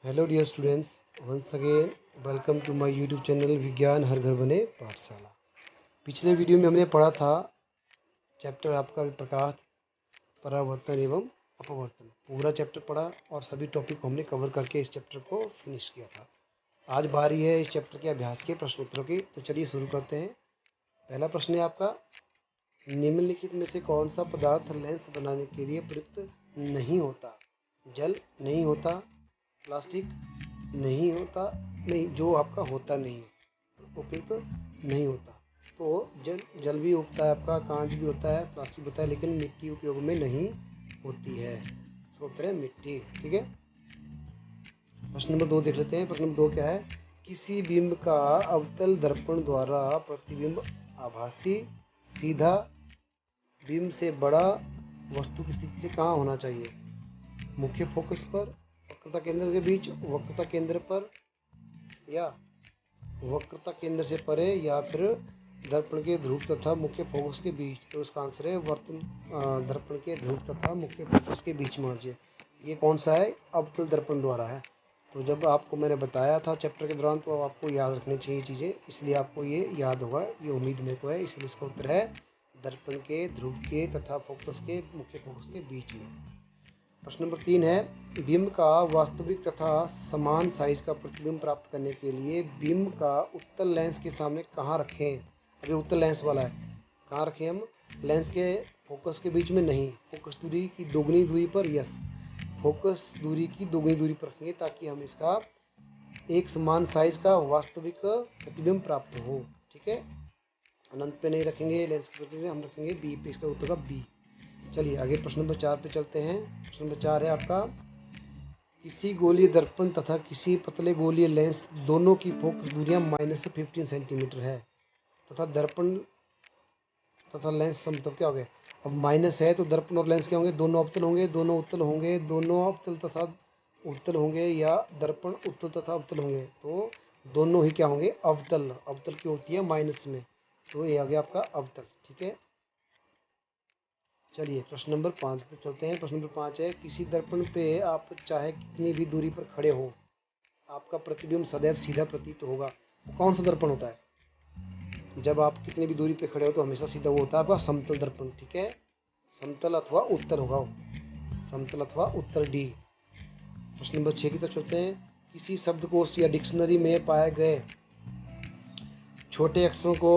Hello dear students, once again welcome to my YouTube channel Vigyan Har घर बने पाठशाला। पिछले वीडियो में हमने पढ़ा था चैप्टर आपका प्रकाश, परावर्तन एवं अपवर्तन। पूरा चैप्टर पढ़ा और सभी टॉपिक को हमने कवर करके इस चैप्टर को फिनिश किया था। आज बारी है इस चैप्टर के अभ्यास के प्रश्न उत्तरों की, तो चलिए शुरू करते हैं। पहला प्रश्न है आपका, निम्नलिखित में से कौन सा पदार्थ लेंस बनाने के लिए प्रयुक्त नहीं होता? जल नहीं होता, प्लास्टिक नहीं होता, नहीं जो आपका होता नहीं है उपयुक्त नहीं होता। तो जल भी उगता है, आपका कांच भी होता है, प्लास्टिक होता है, लेकिन मिट्टी उपयोग में नहीं होती है। इसका उत्तर है मिट्टी। ठीक है, प्रश्न नंबर 2 देख लेते हैं। प्रश्न नंबर 2 क्या है? किसी बिंब का अवतल दर्पण द्वारा प्रतिबिंब आभासी सीधा बिंब से बड़ा वस्तु की स्थिति से कहाँ होना चाहिए? मुख्य फोकस पर, वक्रता केंद्र के बीच, वक्रता केंद्र पर, या वक्रता केंद्र से परे, या फिर दर्पण के ध्रुव तथा मुख्य फोकस के बीच। तो इसका आंसर है दर्पण के ध्रुव तथा मुख्य फोकस के बीच में होना चाहिए। ये कौन सा है? अवतल दर्पण द्वारा है। तो जब आपको मैंने बताया था चैप्टर के दौरान, तो आपको याद रखनी चाहिए चीज़ें, इसलिए आपको ये याद होगा, ये उम्मीद मेरे को है। इसलिए इसका उत्तर है दर्पण के ध्रुव के तथा फोकस के मुख्य फोकस के बीच में। प्रश्न नंबर 3 है, बिंब का वास्तविक तथा समान साइज का प्रतिबिंब प्राप्त करने के लिए बिंब का उत्तल लेंस के सामने कहाँ रखें? अभी उत्तल लेंस वाला है, कहाँ रखें हम? लेंस के फोकस के बीच में नहीं, फोकस दूरी की दोगुनी दूरी पर। यस, फोकस दूरी की दोगुनी दूरी पर रखेंगे, ताकि हम इसका एक समान साइज का वास्तविक प्रतिबिंब प्राप्त हो। ठीक है, अनंत पे नहीं रखेंगे लेंस के प्रतिबिंब, हम रखेंगे बी पे। इसका उत्तर होगा बी। चलिए आगे प्रश्न नंबर 4 पे चलते हैं। प्रश्न नंबर 4 है आपका, किसी गोलीय दर्पण तथा किसी पतले गोलीय लेंस दोनों की फोकस दूरियां -15 सेंटीमीटर है तथा दर्पण तथा लेंस समतल। क्या हो गया? अब माइनस है तो दर्पण और लेंस क्या होंगे? दोनों अवतल होंगे, दोनों उत्तल होंगे, दोनों अवतल तथा उत्तल होंगे, या दर्पण उत्तल तथा अवतल होंगे। तो दोनों ही क्या होंगे? अवतल। अवतल की होती है माइनस में, तो ये आ गया आपका अवतल। ठीक है, चलिए प्रश्न नंबर 5 पे चलते हैं। प्रश्न नंबर 5 है, किसी दर्पण पे आप चाहे कितनी भी दूरी पर खड़े हो, आपका प्रतिबिंब सदैव सीधा प्रतीत होगा। कौन सा दर्पण होता है? जब आप कितनी भी दूरी पे खड़े हो तो हमेशा सीधा वो होता है आपका समतल दर्पण। ठीक है, समतल अथवा उत्तल होगा, समतल अथवा उत्तल डी। प्रश्न नंबर 6 की तरफ चलते हैं। किसी शब्दकोश या डिक्शनरी में पाए गए छोटे अक्षरों को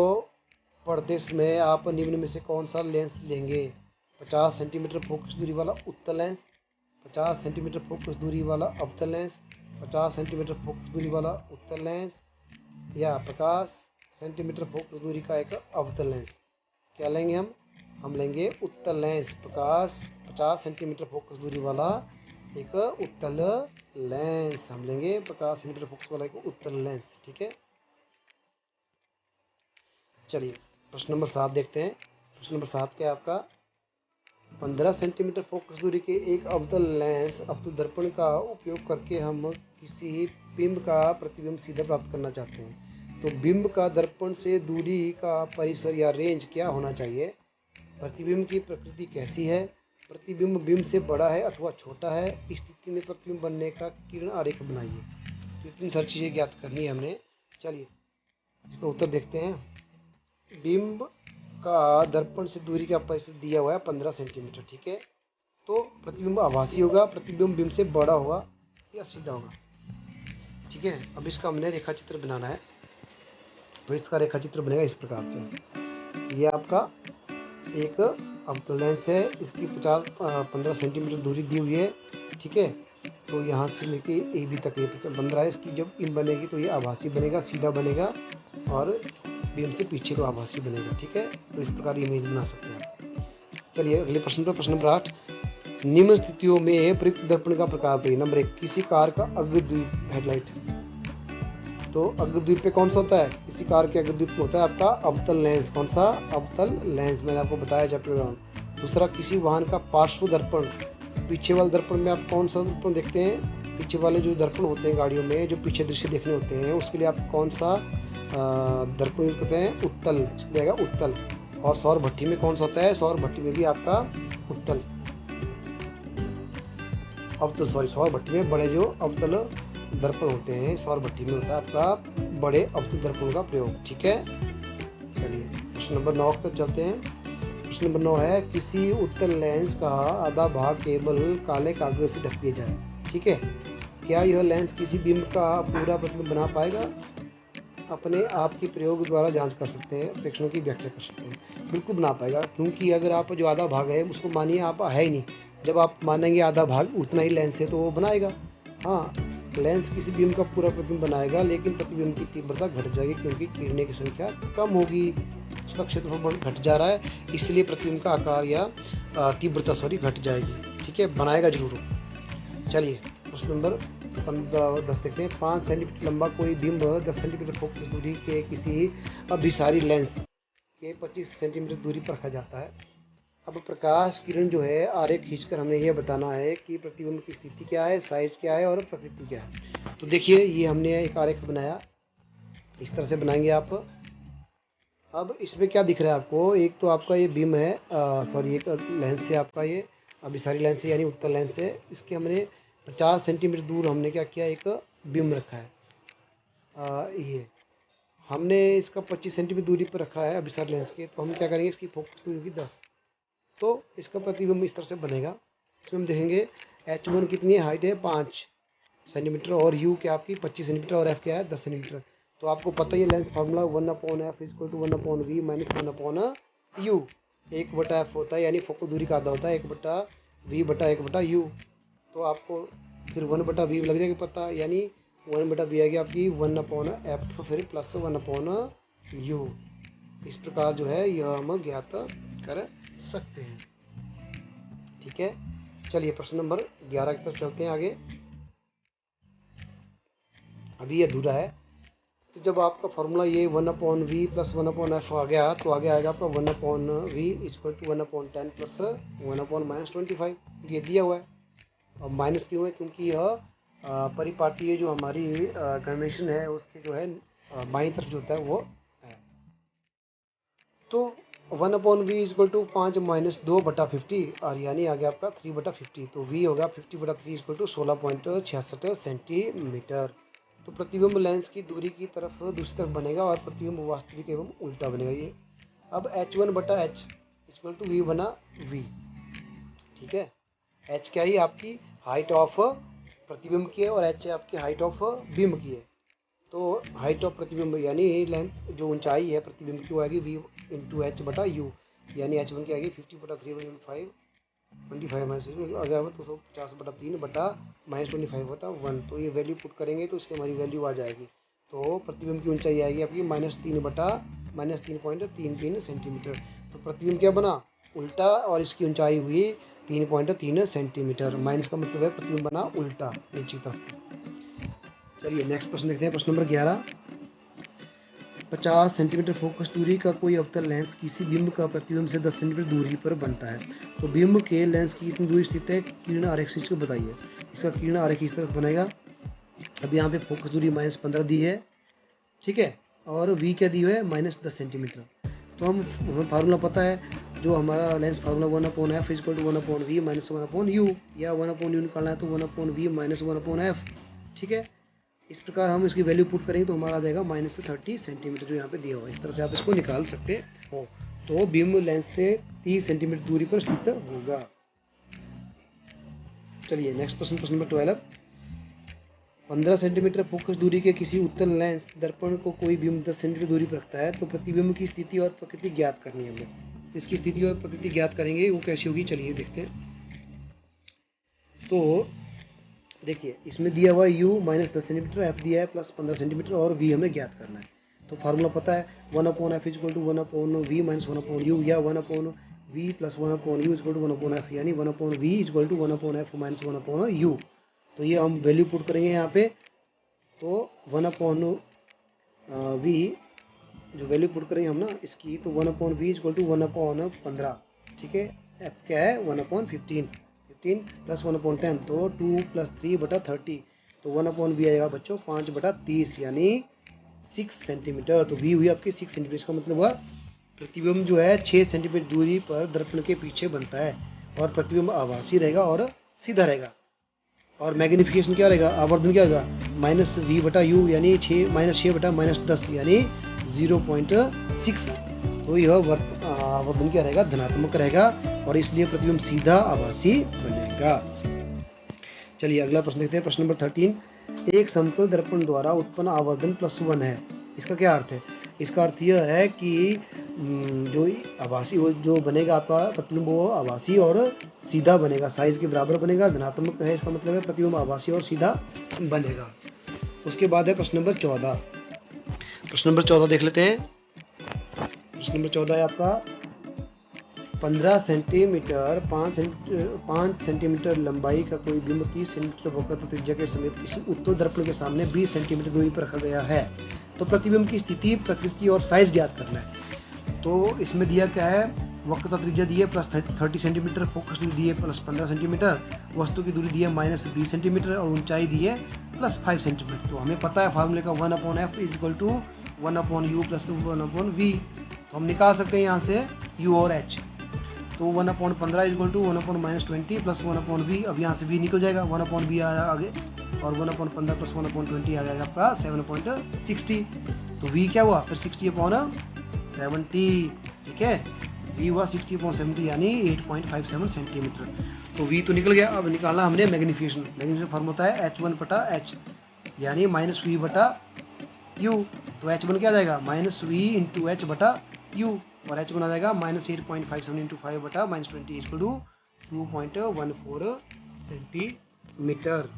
पढ़ते समय आप निम्न में से कौन सा लेंस लेंगे? 50 सेंटीमीटर फोकस दूरी वाला उत्तल लेंस, 50 सेंटीमीटर फोकस दूरी वाला अवतल लेंस, 50 सेंटीमीटर फोकस दूरी वाला उत्तल लेंस, या 50 सेंटीमीटर फोकस दूरी का एक अवतल लेंस। क्या लेंगे हम? हम लेंगे उत्तल लेंस। 50 सेंटीमीटर फोकस दूरी वाला एक उत्तल लेंस हम लेंगे, 50 सेंटीमीटर फोकस वाला एक उत्तल लेंस। ठीक है, चलिए प्रश्न नंबर 7 देखते हैं। प्रश्न नंबर 7 क्या है आपका? 15 सेंटीमीटर फोकस दूरी के एक अवतल लेंस अवतल दर्पण का उपयोग करके हम किसी बिंब का प्रतिबिंब सीधा प्राप्त करना चाहते हैं। तो बिंब का दर्पण से दूरी का परिसर या रेंज क्या होना चाहिए? प्रतिबिंब की प्रकृति कैसी है? प्रतिबिंब बिंब से बड़ा है अथवा छोटा है? इस स्थिति में प्रतिबिंब बनने का किरण आरेख बनाइए। तो इतनी सारी चीज़ें ज्ञात करनी है हमने। चलिए इसका उत्तर देखते हैं। बिंब का दर्पण से दूरी का परिसर दिया हुआ है 15 सेंटीमीटर। ठीक है, तो प्रतिबिंब आभासी होगा, प्रतिबिंब बिंब से बड़ा होगा या सीधा होगा। ठीक है, अब इसका हमने रेखा चित्र बनाना है। तो इसका रेखा चित्र बनेगा इस प्रकार से। ये आपका एक अवतल लेंस है, इसकी 15 सेंटीमीटर दूरी दी हुई है। ठीक है, तो यहाँ से लेके ए बी तक ये 15 है। इसकी जब इम बनेगी तो ये आभासी बनेगा, सीधा बनेगा, और बीम से पीछे को आभासी बनेगा। ठीक है, तो इस प्रकार इमेज बना सकते हैं। चलिए अगले प्रश्न पर, प्रश्न नंबर 8, निम्न स्थितियों में प्रयुक्त दर्पण का प्रकार बताइए। नंबर 1, किसी कार का अग्रद्वीप हेडलाइट। तो अग्रद्वीप पे कौन सा होता है? किसी कार के अग्रद्वीप में होता है आपका अवतल लेंस। कौन सा? अवतल लेंस, मैंने आपको बताया चैप्टर दौरान। दूसरा, किसी वाहन का पार्श्व दर्पण। पीछे वाले दर्पण में आप कौन सा दर्पण देखते हैं? पीछे वाले जो दर्पण होते हैं गाड़ियों में, जो पीछे दृश्य देखने होते हैं, उसके लिए आप कौन सा दर्पण यूज करते हैं? उत्तल, जाएगा उत्तल। और सौर भट्टी में कौन सा होता है? सौर भट्टी में भी आपका उत्तल, अवतल, सॉरी, सौर भट्टी में बड़े जो अवतल दर्पण होते हैं सौर भट्टी में होता है आपका बड़े अवतल दर्पण का प्रयोग। ठीक है, चलिए प्रश्न नंबर 9 तक चलते हैं। प्रश्न नंबर 9 है, किसी उत्तल लेंस का आधा भाग केवल काले कागज से ढक दिया जाए। ठीक है, क्या यह लेंस किसी बिंब का पूरा प्रतिबिंब बना पाएगा? अपने आप के प्रयोग द्वारा जांच कर सकते हैं, प्रेक्षणों की व्याख्या कर सकते हैं। बिल्कुल बना पाएगा, क्योंकि अगर आप जो आधा भाग है उसको मानिए आप है ही नहीं, जब आप मानेंगे आधा भाग उतना ही लेंस है तो वो बनाएगा। हाँ, लेंस किसी बिंब का पूरा प्रतिबिंब बनाएगा, लेकिन प्रतिबिंब की तीव्रता घट जाएगी क्योंकि किरणें की संख्या कम होगी, उसका क्षेत्रफल घट जा रहा है, इसलिए प्रतिबिंब का आकार या तीव्रता घट जाएगी। ठीक है, बनाएगा जरूर। चलिए प्रश्न नंबर 10 देखते हैं। 5 सेंटीमीटर लंबा कोई बिंब 10 सेंटीमीटर फोकस दूरी के किसी अभिसारी लेंस के 25 सेंटीमीटर दूरी पर रखा जाता है। अब प्रकाश किरण जो है आरेख खींचकर हमें यह बताना है कि प्रतिबिंब की स्थिति क्या है, साइज क्या है और प्रकृति क्या है। तो देखिए, ये हमने एक आरेख बनाया, इस तरह से बनाएंगे आप। अब इसमें क्या दिख रहा है आपको? एक तो आपका ये बिंब है, एक लेंस है आपका, ये अभिसारी लेंस है यानी उत्तल लेंस है। इसके हमने 50 सेंटीमीटर दूर हमने क्या किया, एक बिंब रखा है। ये हमने इसका 25 सेंटीमीटर दूरी पर रखा है अभिसारी लेंस के, तो हम क्या करेंगे, इसकी फोकस दूरी होगी 10, तो इसका प्रतिबिंब इस तरह से बनेगा। इसमें हम देखेंगे H1 कितनी है, हाइट है 5 सेंटीमीटर और U क्या आपकी 25 सेंटीमीटर और F क्या है 10 सेंटीमीटर। तो आपको पता ही है lens formula 1/f = 1/v - 1/u। 1/f होता है यानी फोकल दूरी का आधा होता है 1/v/1/u। तो आपको फिर 1/v लग जाएगा पता, यानी 1/v आएगी आपकी 1/f फिर प्लस 1/u। इस प्रकार जो है यह हम ज्ञात कर सकते हैं। ठीक है, चलिए प्रश्न नंबर 11 की तरफ चलते हैं आगे। अभी ये अधूरा है, तो जब आपका फॉर्मूला ये 1/v प्लस 1/f आ गया, तो आगे आएगा आपका 1/v = 1/10 प्लस 1/-25। ये दिया हुआ है, और माइनस क्यों है? क्योंकि यह परिपाटीय जो हमारी कन्वेंशन है उसके जो है बाईं तरफ जो होता है वो है। तो 1/v = 5 - 2/50 और यानी आ गया आपका 3/50। तो v होगा 50/3 = 16.66 सेंटीमीटर। तो प्रतिबिंब लेंस की दूरी की तरफ दूसरी तरफ बनेगा और प्रतिबिंब वास्तविक एवं उल्टा बनेगा ये। अब H1/h = v/v। ठीक है, h क्या है आपकी हाइट ऑफ प्रतिबिंब की है और h आपकी हाइट ऑफ बिंब की है। तो हाइट ऑफ प्रतिबिंब यानी लेंथ जो ऊंचाई है प्रतिबिंब की वो आएगी v × h/u, यानी h1 की आएगी 50/3 25 आ गया तो 150/3 -25/1। तो ये वैल्यू पुट करेंगे तो इसकी हमारी वैल्यू आ जाएगी। तो प्रतिबिंब की ऊंचाई आएगी आपकी -3/-3.33 सेंटीमीटर। तो प्रतिबिंब क्या बना, उल्टा, और इसकी ऊंचाई हुई 3.3 सेंटीमीटर। माइनस का मतलब है प्रतिबिंब बना उल्टा नीचे की तरफ। चलिए नेक्स्ट प्रश्न देखते हैं। प्रश्न नंबर 11। 50 सेंटीमीटर फोकस दूरी का कोई अवतल लेंस किसी बिंब का प्रतिबिंब से 10 सेंटीमीटर दूरी पर बनता है। तो बिंब के लेंस की कितनी दूरी स्थित है, किरण आरेख खींच को बताइए। इसका किरण आरेख इस तरफ बनेगा। अब यहाँ पे फोकस दूरी -15 दी है, ठीक है, और v क्या दी हुआ है -10 सेंटीमीटर। तो हमें फार्मूला पता है, जो हमारा lens formula 1/f = 1/v - 1/u, या 1/u निकालना है तो 1/v - 1/f। ठीक है, इस प्रकार हम इसकी वैल्यू पुट करेंगे तो हमारा आ जाएगा -30 सेंटीमीटर, जो यहाँ पे दिया हुआ है। इस तरह से आप इसको निकाल सकते हो। तो बिंब लेंस से 30 सेंटीमीटर दूरी पर स्थित होगा। चलिए नेक्स्ट प्रश्न, प्रश्न नंबर 12। 15 सेंटीमीटर फोकस दूरी के किसी उत्तल लेंस दर्पण को कोई बिंब 10 सेंटीमीटर दूरी पर रखता है। तो प्रतिबिंब की स्थिति और प्रकृति ज्ञात करनी है हमें। इसकी स्थिति और प्रकृति ज्ञात करेंगे, वो कैसी होगी चलिए देखते हैं। तो देखिए इसमें दिया हुआ u -10 सेंटीमीटर, f दिया है +15 सेंटीमीटर और v हमें ज्ञात करना है। तो फार्मूला पता है 1/f = 1/v - 1/u, या 1/v + 1/u = 1/f, यानी 1/v = 1/f - 1/u। तो ये हम वैल्यू पुट करेंगे यहाँ पे। तो 1/v जो वैल्यू पुट करेंगे हम ना इसकी, तो 1/v = 1/15। ठीक है, f क्या है 1/15 प्लस 1/10, तो 2 + 3/30। तो 1/v आएगा बच्चों 5/30 यानी 6 सेंटीमीटर। तो v हुई आपकी 6 सेंटीमीटर। इसका मतलब हुआ प्रतिबिंब जो है 6 सेंटीमीटर दूरी पर दर्पण के पीछे बनता है और प्रतिबिंब आभासी रहेगा और सीधा रहेगा। और मैग्नीफिकेशन क्या रहेगा, आवर्धन क्या होगा, -v/u यानी 6 यानी 0.6। तो यह आवर्धन क्या रहेगा, धनात्मक रहेगा और इसलिए प्रतिबिंब सीधा आभासी बनेगा। चलिए अगला प्रश्न देखते हैं, प्रश्न नंबर 13। एक समतल दर्पण द्वारा उत्पन्न आवर्धन +1 है। इसका क्या अर्थ है? इसका अर्थ यह है कि जो आभासी जो बनेगा आपका प्रतिबिंब वो आभासी और सीधा बनेगा, साइज के बराबर बनेगा, धनात्मक है, इसका मतलब है प्रतिबिंब आभासी और सीधा बनेगा। उसके बाद है प्रश्न नंबर 14। प्रश्न नंबर 14 देख लेते हैं। प्रश्न नंबर 14 है आपका 15 सेंटीमीटर 5 सेंटीमीटर लंबाई का कोई बिंब 30 सेंटीमीटर वक्रता त्रिज्या के समेत किसी उत्तल दर्पण के सामने 20 सेंटीमीटर दूरी पर रखा गया है। तो प्रतिबिंब की स्थिति, प्रकृति और साइज ज्ञात करना है। तो इसमें दिया क्या है, वक्रता त्रिज्या दी है +30 सेंटीमीटर, फोकस दूरी दी है +15 सेंटीमीटर, वस्तु की दूरी दी है -20 सेंटीमीटर और ऊंचाई दी है +5 सेंटीमीटर। तो हमें पता है फार्मूले का 1/f = 1/u + 1/v। तो हम निकाल सकते हैं यहाँ से u और h। तो 1/15 = 1/-20 + 1/v। अब यहाँ से v निकल जाएगा, 1/v आया आगे और 1/15 + 1/20 आ जाएगा आपका 7.60। तो v क्या हुआ फिर 60/70, ठीक है, v हुआ 60/70 यानी 8.57 सेंटीमीटर। तो v तो निकल गया। अब निकालना हमने मैग्नीफिकेशन। मैग्नीफिकेशन फॉर्म होता है h1/h यानी -v/u। तो h1 क्या आ जाएगा, -v × h/u और h1 आ जाएगा -8.57 × 5/-20 = 2.14 सेंटीमीटर।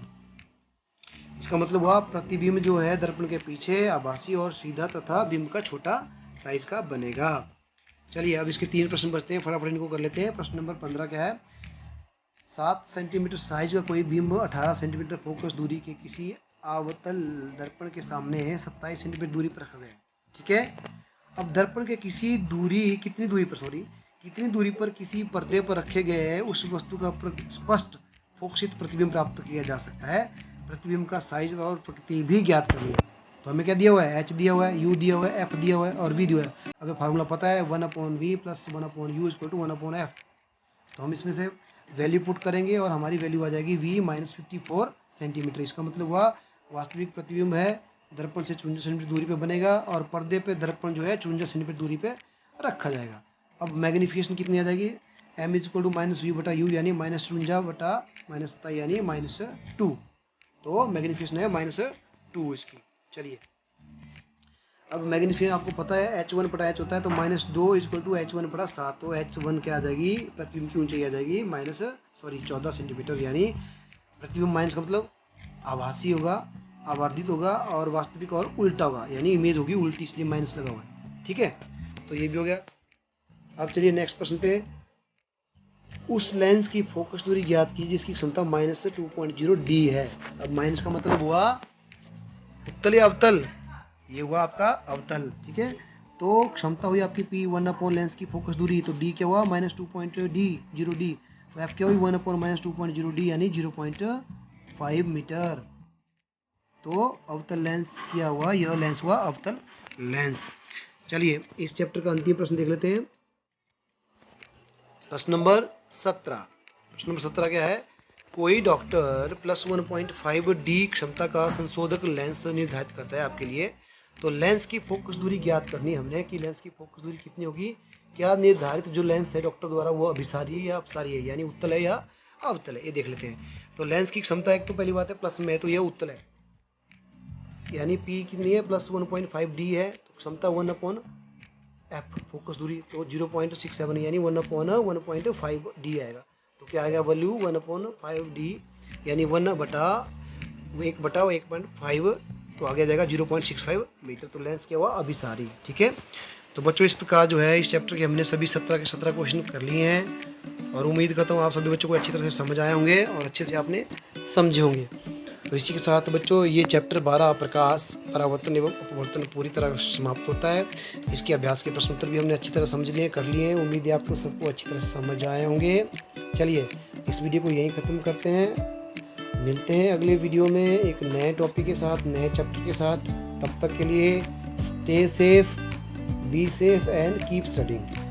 इसका मतलब हुआ प्रतिबिंब जो है दर्पण के पीछे आभासी और सीधा तथा बिंब का छोटा साइज का बनेगा। चलिए अब इसके 3 प्रश्न बचते हैं, फटाफट इनको कर लेते हैं। प्रश्न नंबर 15 क्या है, 7 सेंटीमीटर साइज का कोई बिंब 18 सेंटीमीटर फोकस दूरी के किसी अवतल दर्पण के सामने 27 सेंटीमीटर दूरी पर रखा गया है, ठीक है। अब दर्पण के कितनी दूरी पर किसी पर्दे पर रखे गए उस वस्तु का स्पष्ट फोकसित प्रतिबिंब प्राप्त किया जा सकता है। प्रतिबिंब का साइज और प्रकृति भी ज्ञात करनी है। तो हमें क्या दिया हुआ है, h दिया हुआ है, u दिया हुआ है, f दिया हुआ है और v दिया हुआ है। हमें फार्मूला पता है 1/v + 1/u = 1/f। तो हम इसमें से वैल्यू पुट करेंगे और हमारी वैल्यू आ जाएगी v -54 सेंटीमीटर। इसका मतलब हुआ वास्तविक प्रतिबिंब है दर्पण से 54 सेंटीमीटर दूरी पे बनेगा और पर्दे पे दर्पण जो है 54 सेंटीमीटर दूरी पे रखा जाएगा। अब मैग्नीफिकेशन कितनी आ जाएगी, m = -v/u यानी -54 यानी -2। तो मैग्नीफिकेशन है -2 इसकी। चलिए अब मैग्नीफिकेशन आपको पता है h1/h होता है, तो -2 = h1/7। तो h1 क्या आ जाएगी, प्रतिबिंब की ऊंचाई आ जाएगी 14 सेंटीमीटर यानी प्रतिबिंब माइनस का मतलब आभासी होगा, आवर्धित होगा और वास्तविक और उल्टा होगा, यानी इमेज होगी उल्टी, इसलिए माइनस लगा हुआ है, ठीक है। तो ये भी हो गया। अब चलिए नेक्स्ट प्रश्न पे, उस लेंस की फोकस दूरी ज्ञात की जिसकी क्षमता -2.0 d है। अब माइनस का मतलब हुआ उत्तल या अवतल, ये हुआ आपका अवतल, ठीक है। तो क्षमता हुई आपकी p1 लेंस की फोकस दूरी, तो d क्या हुआ -2.0 d। तो f क्या हुई 1/-2.0 d यानी 0.5 मीटर। तो अवतल लेंस क्या हुआ, यह लेंस हुआ अवतल लेंस। चलिए इस चैप्टर का अंतिम प्रश्न देख लेते हैं, प्रश्न नंबर 17। प्रश्न नंबर 17 क्या है, कोई डॉक्टर +1.5D क्षमता का संशोधक लेंस निर्धारित करता है आपके लिए। तो लेंस की फोकस दूरी ज्ञात करनी है हमने कि लेंस की फोकस दूरी कितनी होगी। क्या निर्धारित जो लेंस है डॉक्टर द्वारा वो अभिसारी है या अपसारी है, यानी उत्तल है या अवतल है, ये देख लेते हैं। तो लेंस की क्षमता एक तो पहली बात है प्लस में है, तो यह उत्तल है, यानी P कितनी है +1.5D है, तो क्षमता 1/f फोकस दूरी तो 0.67 यानी 1/1.5D आएगा। तो क्या आएगा वैल्यू 1/5D यानी 1/1.5, तो आगे जाएगा 0.65 मीटर। तो लेंस क्या हुआ अभिसारी, ठीक है। तो बच्चों इस प्रकार जो है इस चैप्टर के हमने सभी 17 के 17 क्वेश्चन कर लिए हैं और उम्मीद करता हूँ आप सभी बच्चों को अच्छी तरह से समझ आए होंगे और अच्छे से आपने समझे होंगे। तो इसी के साथ बच्चों ये चैप्टर 12 प्रकाश, परावर्तन एवं अपवर्तन पूरी तरह समाप्त होता है। इसके अभ्यास के प्रश्न उत्तर भी हमने अच्छी तरह समझ लिए कर लिए हैं। उम्मीद है आपको सबको अच्छी तरह से समझ आए होंगे। चलिए इस वीडियो को यहीं ख़त्म करते हैं, मिलते हैं अगले वीडियो में एक नए टॉपिक के साथ, नए चैप्टर के साथ। तब तक के लिए stay safe, be safe and keep studying.